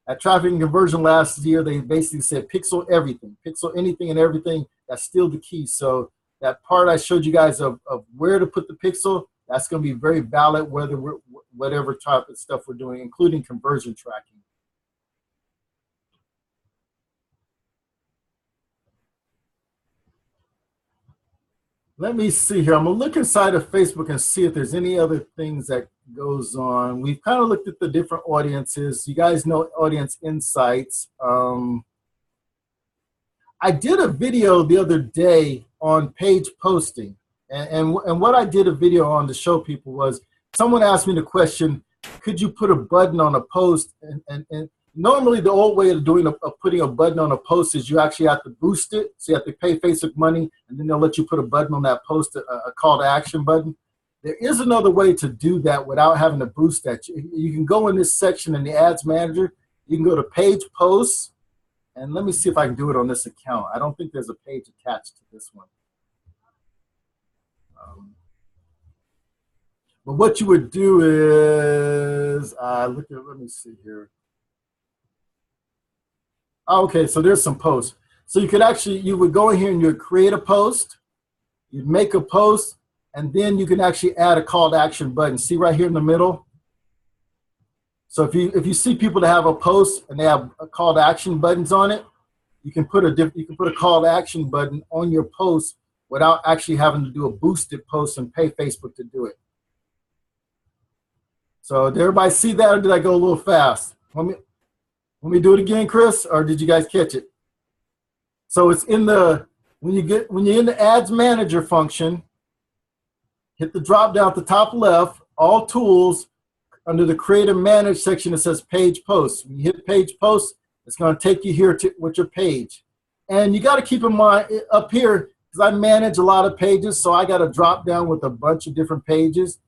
At Traffic and Conversion last year, they basically said pixel everything, pixel anything and everything. That's still the key. So that part I showed you guys of where to put the pixel, that's going to be very valid whatever type of stuff we're doing, including conversion tracking. Let me see here. I'm going to look inside of Facebook and see if there's any other things that goes on. We've kind of looked at the different audiences. You guys know Audience Insights. I did a video the other day on page posting. And what I did a video on to show people was someone asked me the question, could you put a button on a post? And normally the old way of putting a button on a post is you actually have to boost it. So you have to pay Facebook money, and then they'll let you put a button on that post, a call to action button. There is another way to do that without having to boost that. You can go in this section in the Ads Manager. You can go to Page Posts, And let me see if I can do it on this account. I don't think there's a page attached to this one. But what you would do is, let me see here. Oh, okay, so there's some posts. So you would go in here and you would create a post, you'd make a post, and then you can actually add a call to action button. See right here in the middle? So if you see people that have a post and they have a call to action buttons on it, you can put a call to action button on your post without actually having to do a boosted post and pay Facebook to do it. So did everybody see that, or did I go a little fast? Want me do it again, Chris, or did you guys catch it? So it's in when you're in the Ads Manager function, hit the drop down at the top left, all tools. Under the Create and Manage section, it says Page Posts. When you hit Page Posts, it's going to take you here with your page. And you got to keep in mind up here, because I manage a lot of pages, so I got a drop down with a bunch of different pages.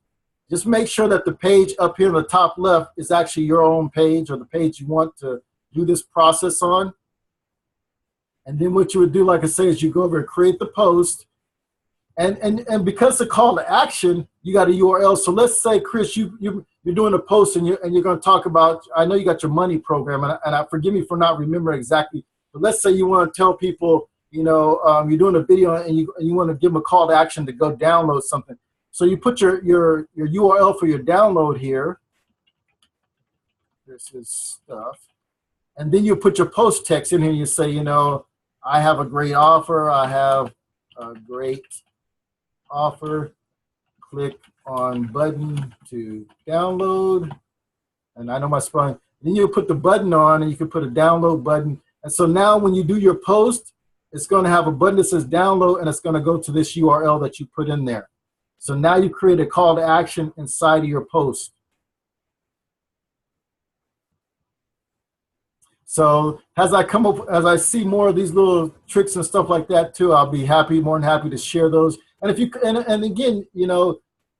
Just make sure that the page up here in the top left is actually your own page, or the page you want to do this process on. And then what you would do, like I say, is you go over and create the post. And because the call to action, you got a URL. So let's say, Chris, you're doing a post and you're going to talk about, I know you got your money program, and forgive me for not remembering exactly, but let's say you want to tell people, you're doing a video and you want to give them a call to action to go download something. So you put your URL for your download here. This is stuff. And then you put your post text in here and you say, I have a great offer. I have a great offer. Click on button to download. And I know my spelling. Then you put the button on and you can put a download button. And so now when you do your post, it's going to have a button that says download, and it's going to go to this URL that you put in there. So now you create a call to action inside of your post. So as I see more of these little tricks and stuff like that too, I'll be more than happy to share those. And and again,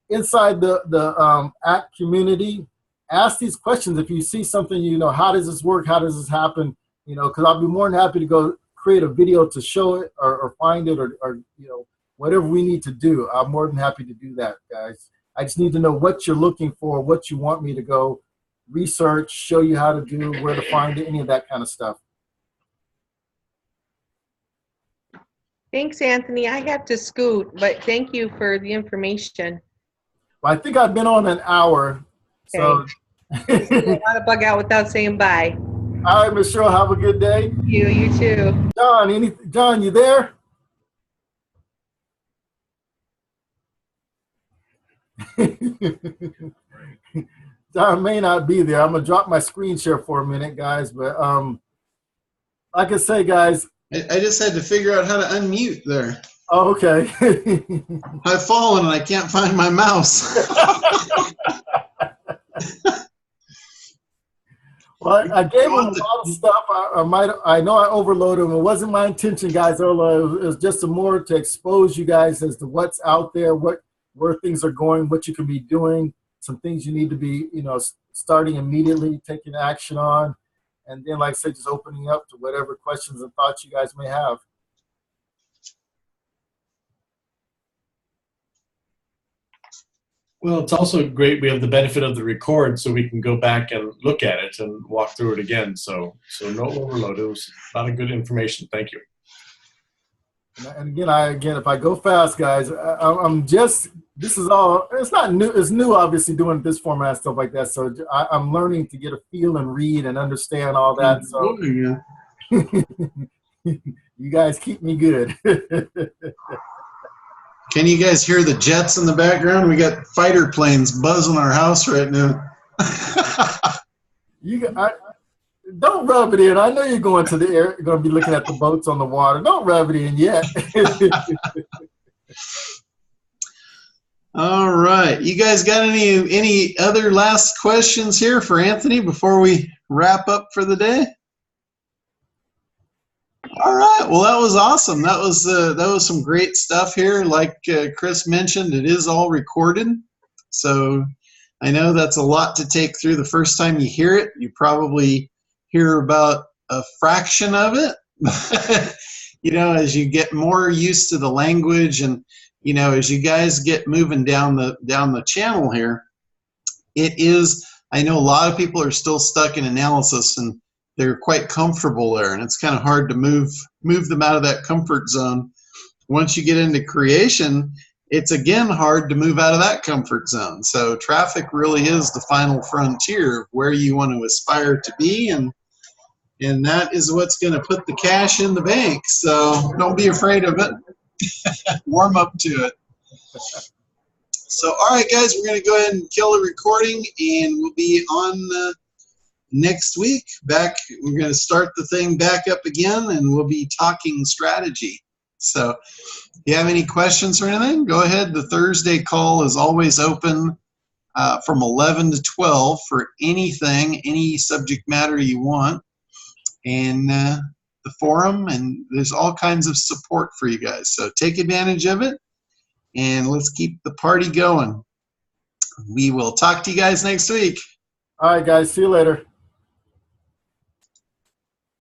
inside the app community, ask these questions. If you see something, how does this work? How does this happen? Because I'll be more than happy to go create a video to show it or find it or whatever we need to do. I'm more than happy to do that, guys. I just need to know what you're looking for, what you want me to go research, show you how to do, where to find it, any of that kind of stuff. Thanks, Anthony. I have to scoot, but thank you for the information. Well, I think I've been on an hour. Okay. So I don't want to bug out without saying bye. All right, Michelle, have a good day. You too. John, you there? John may not be there. I'm gonna drop my screen share for a minute, guys. But like I say, guys, I just had to figure out how to unmute there. Oh, okay. I've fallen and I can't find my mouse. Well, I gave him a lot of stuff. I know I overloaded him. It wasn't my intention, guys. It was just more to expose you guys as to what's out there, where things are going, what you can be doing, some things you need to be, starting immediately, taking action on, and then, like I said, just opening up to whatever questions and thoughts you guys may have. Well, it's also great we have the benefit of the record, so we can go back and look at it and walk through it again. So no overload. It was a lot of good information. Thank you. And again, if I go fast, guys, this is all, it's not new. It's new, obviously, doing this format and stuff like that. So I'm learning to get a feel and read and understand all that. So you guys keep me good. Can you guys hear the jets in the background? We got fighter planes buzzing our house right now. Don't rub it in. I know you're going to the air. You're going to be looking at the boats on the water. Don't rub it in yet. All right. You guys got any other last questions here for Anthony before we wrap up for the day? All right. Well, that was awesome. That was some great stuff here. Like Chris mentioned, it is all recorded. So I know that's a lot to take through the first time you hear it. You probably hear about a fraction of it. You know, as you get more used to the language, and you know, as you guys get moving down the channel here, it is. I know a lot of people are still stuck in analysis, and they're quite comfortable there, and it's kind of hard to move them out of that comfort zone. Once you get into creation, it's again hard to move out of that comfort zone. So traffic really is the final frontier of where you want to aspire to be, and that is what's going to put the cash in the bank. So don't be afraid of it. Warm up to it. So, all right, guys, we're going to go ahead and kill the recording, and we'll be on next week. Back, we're going to start the thing back up again, and we'll be talking strategy. So if you have any questions or anything, go ahead. The Thursday call is always open from 11 to 12 for anything, any subject matter you want. And the forum, and there's all kinds of support for you guys. So take advantage of it, and let's keep the party going. We will talk to you guys next week. All right, guys. See you later.